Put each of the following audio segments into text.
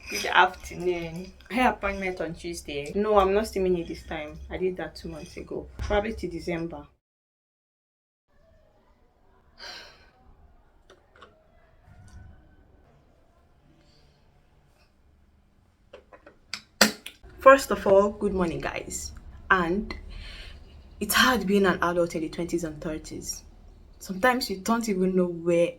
Good afternoon. Hair appointment on Tuesday. No, I'm not steaming it this time. I did that 2 months ago. Probably to December. First of all, good morning, guys. And it's hard being an adult in the 20s and 30s. Sometimes you don't even know where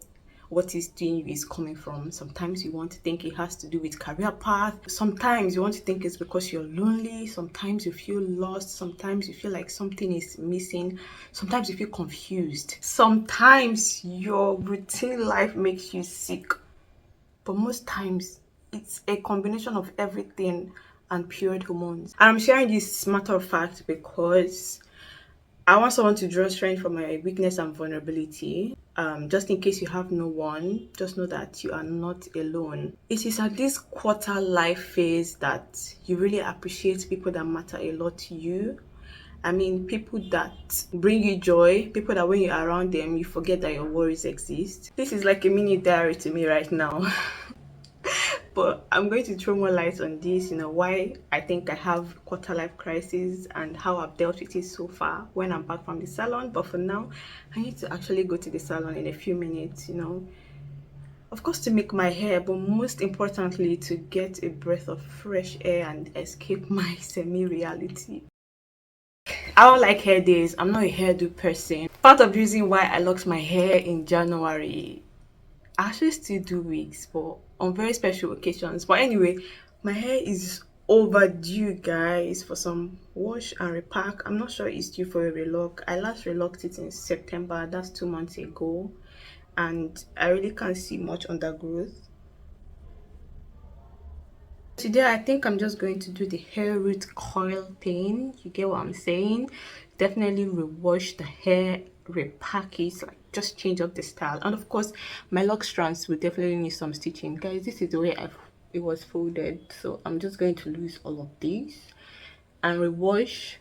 what is doing you is coming from. Sometimes you want to think it has to do with career path. Sometimes you want to think it's because you're lonely. Sometimes you feel lost. Sometimes you feel like something is missing. Sometimes you feel confused. Sometimes your routine life makes you sick. But most times it's a combination of everything and pure hormones. And I'm sharing this matter of fact because I want someone to draw strength from my weakness and vulnerability. Just in case you have no one, just know that you are not alone. It is at this quarter life phase that you really appreciate people that matter a lot to you. I mean, people that bring you joy, people that when you're around them, you forget that your worries exist. This is like a mini diary to me right now. But I'm going to throw more light on this, why I think I have quarter life crisis and how I've dealt with it so far when I'm back from the salon. But for now, I need to actually go to the salon in a few minutes. Of course, to make my hair, but most importantly, to get a breath of fresh air and escape my semi-reality. I don't like hair days. I'm not a hairdo person. Part of the reason why I locked my hair in January, I actually still do wigs, but on very special occasions. But anyway, my hair is overdue, guys, for some wash and repack. I'm not sure it's due for a relock. I last relocked it in September. That's 2 months ago, and I really can't see much undergrowth. Today, I think I'm just going to do the hair root coil thing. You get what I'm saying? Definitely rewash the hair, repack it, like just change up the style. And of course, my lock strands will definitely need some stitching. Guys, this is the way it was folded. So I'm just going to lose all of these and rewash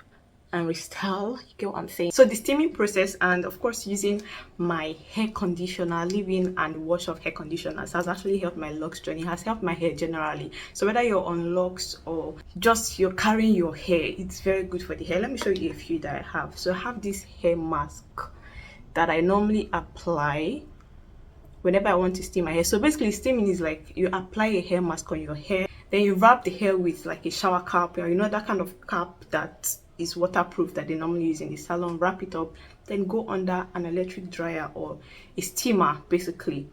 and restyle. You get what I'm saying? So the steaming process and of course using my hair conditioner, leave-in and wash off hair conditioners has actually helped my locks journey, has helped my hair generally. So whether you're on locks or just you're carrying your hair, it's very good for the hair. Let me show you a few that I have. So I have this hair mask that I normally apply whenever I want to steam my hair. So basically steaming is like you apply a hair mask on your hair, then you wrap the hair with like a shower cap, or that kind of cap that is waterproof that they normally use in the salon. Wrap it up, then go under an electric dryer or a steamer basically.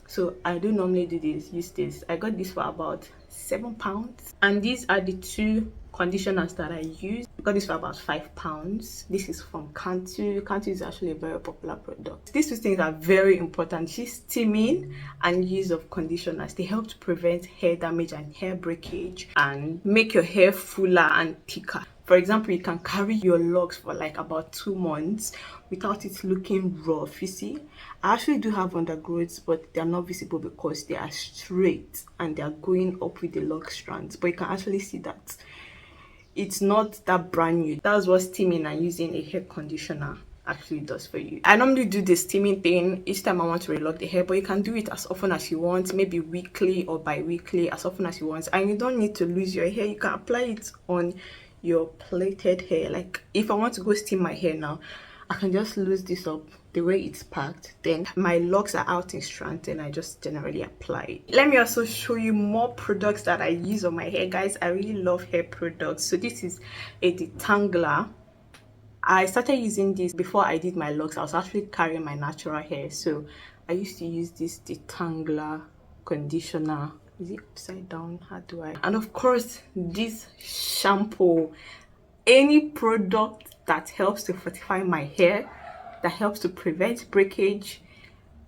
So I do normally use this. I got this for about £7, and these are the two conditioners that I use. I got this for about £5. This is from Quater. Quater is actually a very popular product. These two things are very important: steaming and use of conditioners. They help to prevent hair damage and hair breakage and make your hair fuller and thicker. For example, you can carry your locks for like about 2 months without it looking rough. You see, I actually do have undergrowths, but they're not visible because they are straight and they are going up with the lock strands. But you can actually see that it's not that brand new. That's what steaming and using a hair conditioner actually does for you. I normally do the steaming thing each time I want to relock the hair, but you can do it as often as you want, maybe weekly or bi-weekly, as often as you want. And you don't need to lose your hair. You can apply it on your plaited hair. Like if I want to go steam my hair now, I can just lose this up the way it's packed, then my locks are out in strands, and I just generally apply it. Let me also show you more products that I use on my hair, guys. I really love hair products. So this is a detangler. I started using this before I did my locks. I was actually carrying my natural hair, so I used to use this detangler conditioner. Is it upside down? How do I? And of course, this shampoo. Any product that helps to fortify my hair, that helps to prevent breakage,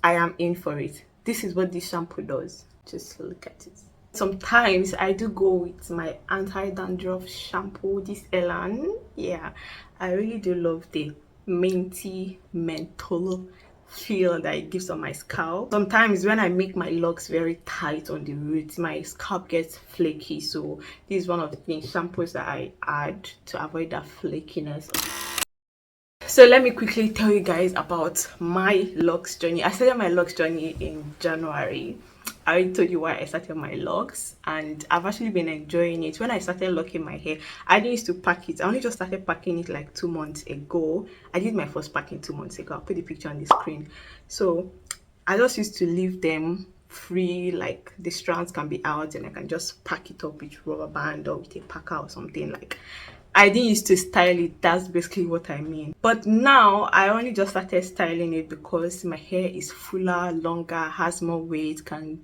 I am in for it. This is what this shampoo does. Just look at it. Sometimes I do go with my anti-dandruff shampoo, this Elan. Yeah, I really do love the minty menthol feel that it gives on my scalp. Sometimes when I make my locks very tight on the roots, my scalp gets flaky. So this is one of the shampoos that I add to avoid that flakiness. So let me quickly tell you guys about my locks journey. I started my locks journey in January. I already told you why I started my locks, and I've actually been enjoying it. When I started locking my hair, I didn't used to pack it. I only just started packing it like 2 months ago. I did my first packing 2 months ago. I'll put the picture on the screen. So I just used to leave them free, like the strands can be out, and I can just pack it up with rubber band or with a packer or something. Like, I didn't used to style it. That's basically what I mean. But now I only just started styling it because my hair is fuller, longer, has more weight, can,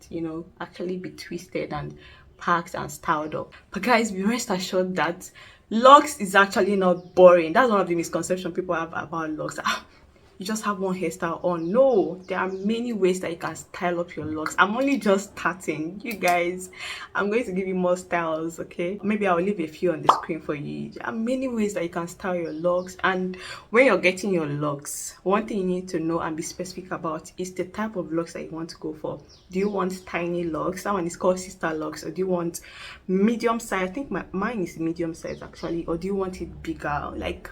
actually be twisted and packed and styled up. But guys, be rest assured that locks is actually not boring. That's one of the misconceptions people have about locks. You just have one hairstyle on. No, there are many ways that you can style up your locks. I'm only just starting, you guys. I'm going to give you more styles, okay? Maybe I'll leave a few on the screen for you. There are many ways that you can style your locks. And when you're getting your locks, one thing you need to know and be specific about is the type of locks that you want to go for. Do you want tiny locks? That one is called sister locks. Or do you want medium size? I think mine is medium size actually. Or do you want it bigger? Like,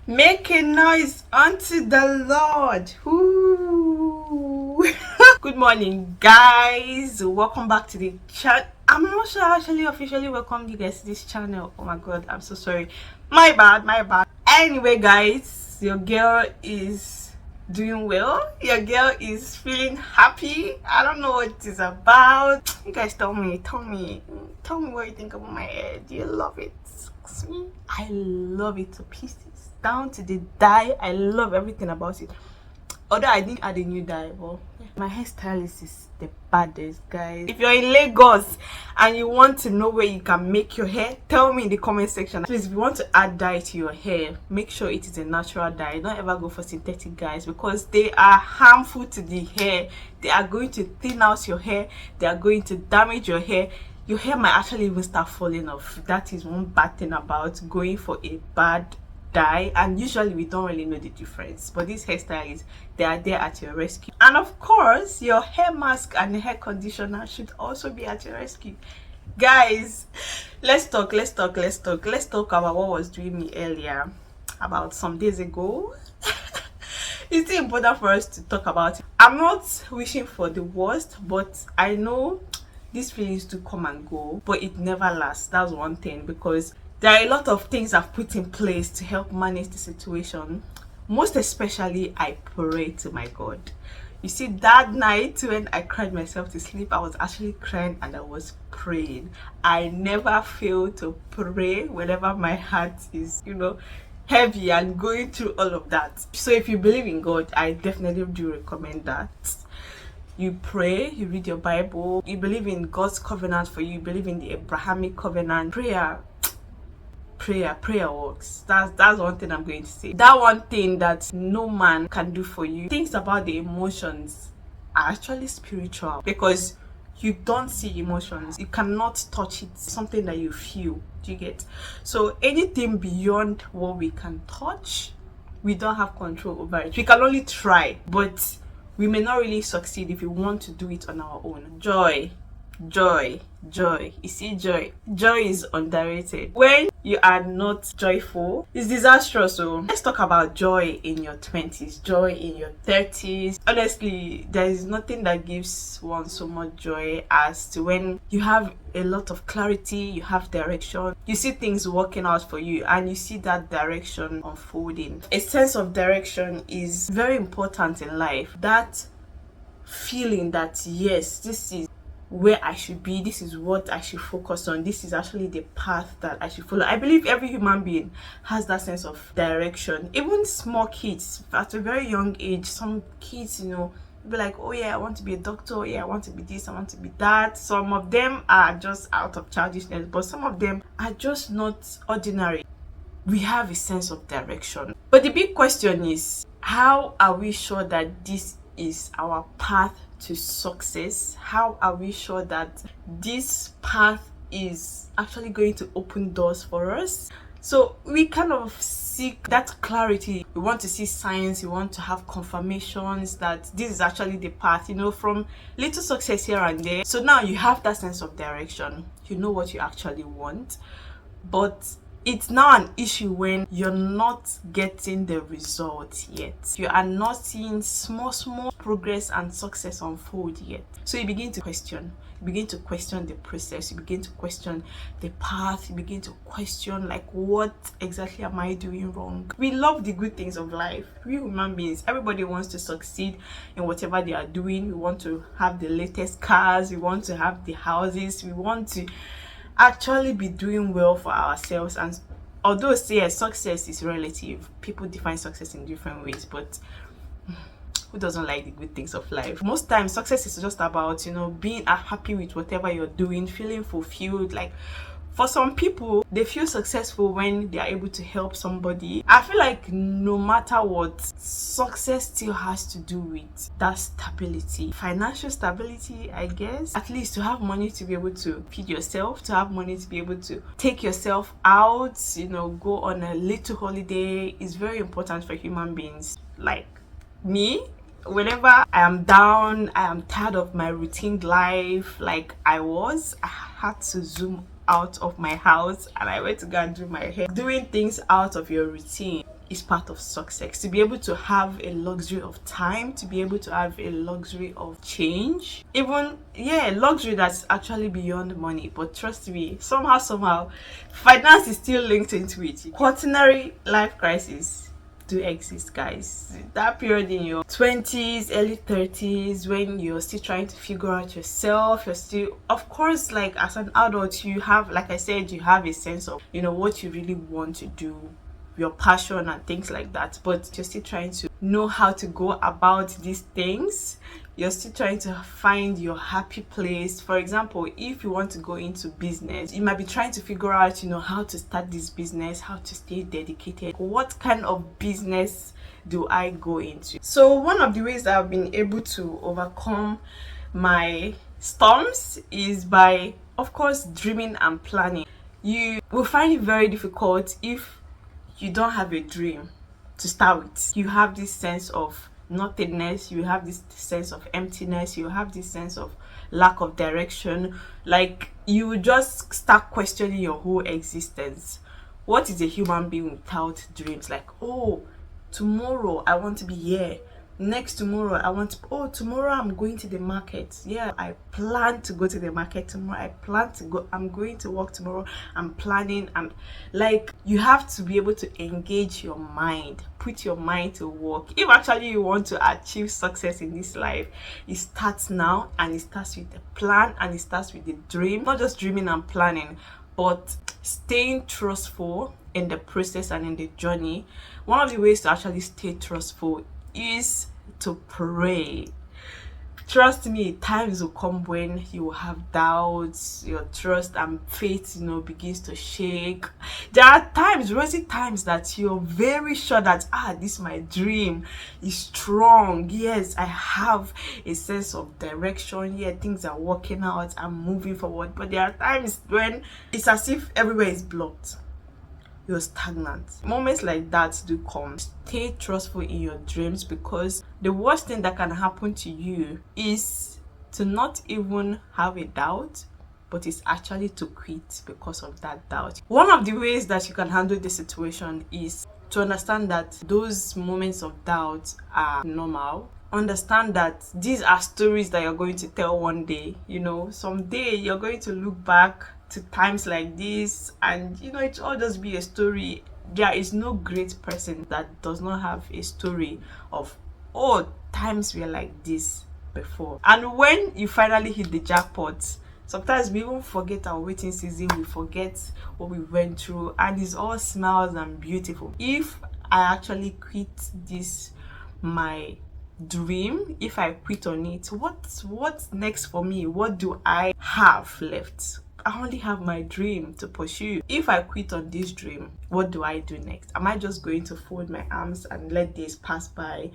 make a noise unto the Lord. Ooh. Good morning, guys. Welcome back to the chat. I'm not sure I actually officially welcome you guys to this channel. Oh my god, I'm so sorry. My bad. Anyway, guys, your girl is doing well. Your girl is feeling happy. I don't know what it is about. You guys tell me what you think about my hair. Do you love it? Me, I love it to pieces, down to the dye. I love everything about it. Although I didn't add a new dye, but my hairstylist is the baddest, guys. If you're in Lagos and you want to know where you can make your hair, tell me in the comment section. Please, if you want to add dye to your hair, make sure it is a natural dye. Don't ever go for synthetic dyes because they are harmful to the hair. They are going to thin out your hair. They are going to damage your hair. Your hair might actually even start falling off. That is one bad thing about going for a bad dye, and usually we don't really know the difference, but these hairstylists, they are there at your rescue. And of course, your hair mask and hair conditioner should also be at your rescue. Guys, let's talk about what was doing me earlier, about some days ago. It's important for us to talk about it. I'm not wishing for the worst, but I know these feelings do come and go, but it never lasts. That's one thing, because there are a lot of things I've put in place to help manage the situation. Most especially, I pray to my God. You see, that night when I cried myself to sleep, I was actually crying and I was praying. I never fail to pray whenever my heart is, heavy and going through all of that. So if you believe in God, I definitely do recommend that. You pray, you read your Bible, you believe in God's covenant for you, you believe in the Abrahamic covenant. Prayer works. That's one thing I'm going to say. That one thing that no man can do for you. Things about the emotions are actually spiritual, because you don't see emotions, you cannot touch it. It's something that you feel. Do you get? So anything beyond what we can touch, we don't have control over it. We can only try, but we may not really succeed if we want to do it on our own. Joy, Joy, joy. You see, joy is underrated. When you are not joyful, it's disastrous. So let's talk about joy in your 20s, joy in your 30s. Honestly, there is nothing that gives one so much joy as to when you have a lot of clarity, you have direction, you see things working out for you, and you see that direction unfolding. A sense of direction is very important in life. That feeling that yes, this is where I should be, this is what I should focus on, this is actually the path that I should follow. I believe every human being has that sense of direction. Even small kids at a very young age, some kids, be like, oh yeah, I want to be a doctor, oh, yeah, I want to be this, I want to be that. Some of them are just out of childishness, but some of them are just not ordinary. We have a sense of direction, but the big question is, how are we sure that this is our path to success? How are we sure that this path is actually going to open doors for us? So we kind of seek that clarity. We want to see signs, we want to have confirmations that this is actually the path, from little success here and there. So now you have that sense of direction, you know what you actually want. But it's now an issue when you're not getting the results yet. You are not seeing small progress and success unfold yet. So you begin to question. You begin to question the process. You begin to question the path. You begin to question, like, what exactly am I doing wrong? We love the good things of life. We human beings, everybody wants to succeed in whatever they are doing. We want to have the latest cars. We want to have the houses. We want to actually be doing well for ourselves. And although success is relative, people define success in different ways, but who doesn't like the good things of life? Most times success is just about being happy with whatever you're doing, feeling fulfilled. Like, for some people, they feel successful when they are able to help somebody. I feel like no matter what, success still has to do with that stability, financial stability, I guess. At least to have money to be able to feed yourself, to have money to be able to take yourself out, go on a little holiday is very important for human beings. Like me, whenever I am down, I am tired of my routine life, like I had to zoom out of my house and I went to go and do my hair. Doing things out of your routine is part of success. To be able to have a luxury of time, to be able to have a luxury of change, even luxury that's actually beyond money. But trust me, somehow finance is still linked into it. Quaternary life crisis do exist, guys. That period in your 20s, early 30s, when you're still trying to figure out yourself, you're still, of course, like as an adult, you have, like I said, you have a sense of what you really want to do, your passion and things like that, but you're still trying to know how to go about these things. You're still trying to find your happy place. For example, if you want to go into business, you might be trying to figure out how to start this business, how to stay dedicated. What kind of business do I go into? So one of the ways that I've been able to overcome my storms is by, of course, dreaming and planning. You will find it very difficult if you don't have a dream to start with. You have this sense of nothingness, you have this sense of emptiness, you have this sense of lack of direction. Like, you just start questioning your whole existence. What is a human being without dreams? Like, oh, tomorrow I want to be here, next tomorrow tomorrow I'm going to the market. Yeah, I plan to go to the market tomorrow. I'm going to work tomorrow. I'm planning. I'm like, you have to be able to engage your mind, put your mind to work. If actually you want to achieve success in this life, it starts now, and it starts with the plan, and it starts with the dream. Not just dreaming and planning, but staying trustful in the process and in the journey. One of the ways to actually stay trustful is to pray. Trust me, times will come when you will have doubts, your trust and faith begins to shake. There are times, rosy times, that you're very sure that this my dream is strong. Yes, I have a sense of direction. Yeah, things are working out, I'm moving forward. But there are times when it's as if everywhere is blocked, you're stagnant. Moments like that do come. Stay trustful in your dreams, because the worst thing that can happen to you is to not even have a doubt, but it's actually to quit because of that doubt. One of the ways that you can handle this situation is to understand that those moments of doubt are normal. Understand that these are stories that you're going to tell one day. Someday you're going to look back to times like this, and it's all just be a story. There is no great person that does not have a story of, oh, times were like this before. And when you finally hit the jackpot, sometimes we even forget our waiting season, we forget what we went through, and it's all smiles and beautiful. If I actually quit this, my dream, if I quit on it, what's next for me? What do I have left? I only have my dream to pursue. If I quit on this dream, what do I do next? Am I just going to fold my arms and let days pass by,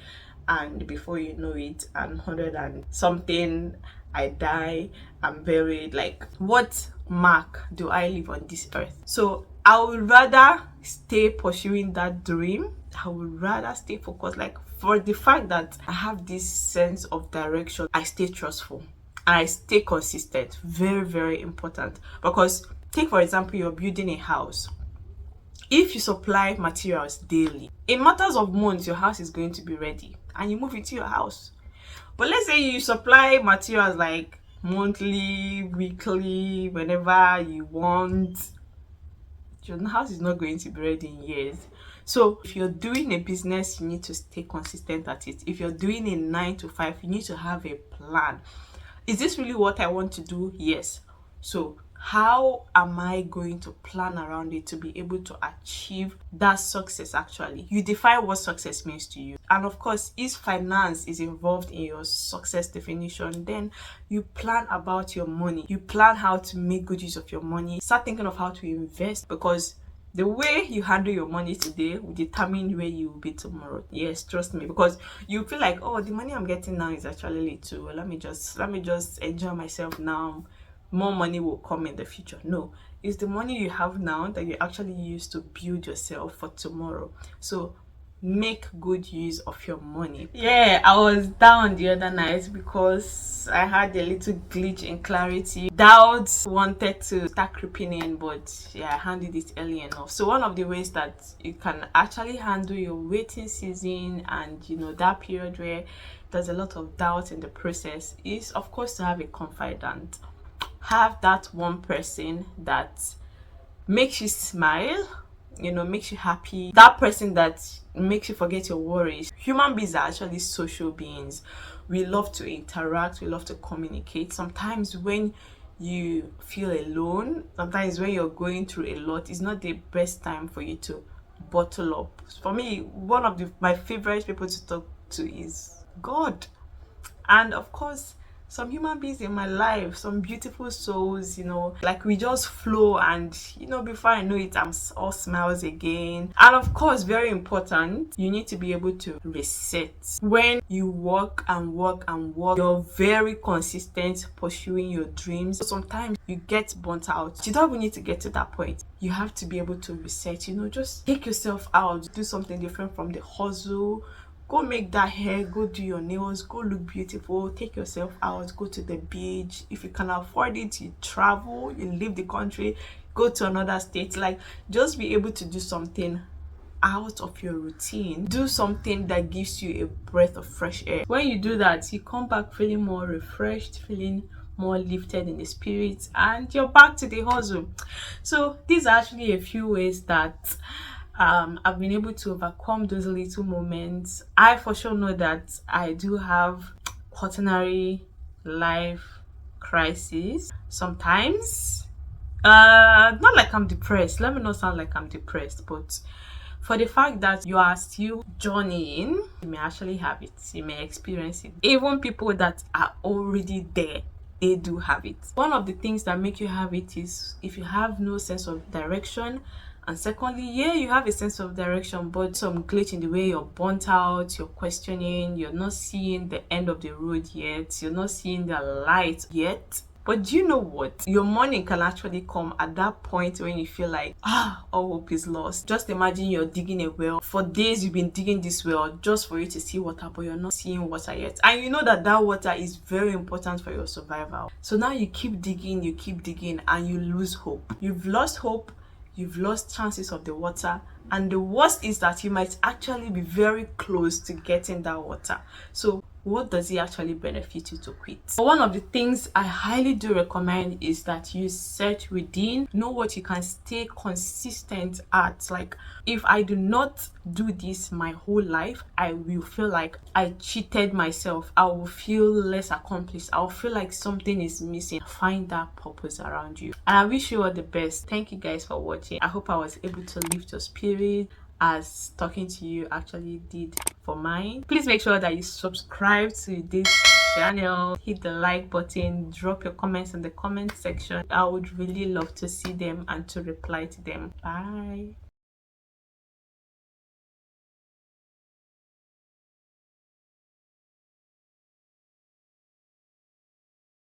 and before you know it, I'm 100 and something, I die, I'm buried? Like, what mark do I leave on this earth? So I would rather stay pursuing that dream. I would rather stay focused. Like, for the fact that I have this sense of direction, I stay trustful. I stay consistent. Very, very important. Because take, for example, you're building a house. If you supply materials daily, in matters of months, your house is going to be ready and you move into your house. But let's say you supply materials like monthly, weekly, whenever you want, your house is not going to be ready in years. So if you're doing a business, you need to stay consistent at it. If you're doing a 9 to 5, you need to have a plan. Is this really what I want to do? Yes. So how am I going to plan around it to be able to achieve that success? Actually, you define what success means to you. And of course, if finance is involved in your success definition, then you plan about your money. You plan how to make good use of your money. Start thinking of how to invest, because the way you handle your money today will determine where you will be tomorrow. Yes, trust me, because you feel like, oh, the money I'm getting now is actually little. Let me just enjoy myself now. More money will come in the future. No, it's the money you have now that you actually use to build yourself for tomorrow. So make good use of your money. Yeah, I was down the other night because I had a little glitch in clarity. Doubts wanted to start creeping in, but yeah, I handled it early enough. So one of the ways that you can actually handle your waiting season and that period where there's a lot of doubt in the process is, of course, to have a confidant. Have that one person that makes you smile, makes you happy. That person that makes you forget your worries. Human beings are actually social beings. We love to interact, we love to communicate. Sometimes when you feel alone, sometimes when you're going through a lot, it's not the best time for you to bottle up. For me, one of my favorite people to talk to is God. And of course, some human beings in my life, some beautiful souls, like we just flow, and before I know it, I'm all smiles again. And of course, very important, you need to be able to reset. When you work and work and work, you're very consistent pursuing your dreams. Sometimes you get burnt out. You don't even need to get to that point. You have to be able to reset, just take yourself out, do something different from the hustle. Go make that hair, go do your nails, go look beautiful, take yourself out, go to the beach. If you can afford it, you travel, you leave the country, go to another state. Like, just be able to do something out of your routine. Do something that gives you a breath of fresh air. When you do that, you come back feeling more refreshed, feeling more lifted in the spirit, and you're back to the hustle. So these are actually a few ways that I've been able to overcome those little moments. I for sure know that I do have quaternary life crisis sometimes. Not like I'm depressed. Let me not sound like I'm depressed, but for the fact that you are still journeying, you may actually have it. You may experience it. Even people that are already there, they do have it. One of the things that make you have it is if you have no sense of direction. And secondly, yeah, you have a sense of direction, but some glitch in the way you're burnt out, you're questioning, you're not seeing the end of the road yet, you're not seeing the light yet. But do you know what? Your morning can actually come at that point when you feel like, all hope is lost. Just imagine you're digging a well. For days you've been digging this well just for you to see water, but you're not seeing water yet. And you know that that water is very important for your survival. So now you keep digging, and you lose hope. You've lost hope, you've lost chances of the water, and the worst is that you might actually be very close to getting that water. So what does it actually benefit you to quit? One of the things I highly do recommend is that you search within, know what you can stay consistent at. Like, if I do not do this my whole life, I will feel like I cheated myself. I will feel less accomplished. I will feel like something is missing. Find that purpose around you. And I wish you all the best. Thank you guys for watching. I hope I was able to lift your spirit as talking to you actually did for mine. Please make sure that you subscribe to this channel, hit the like button, drop your comments in the comment section. I would really love to see them and to reply to them. Bye.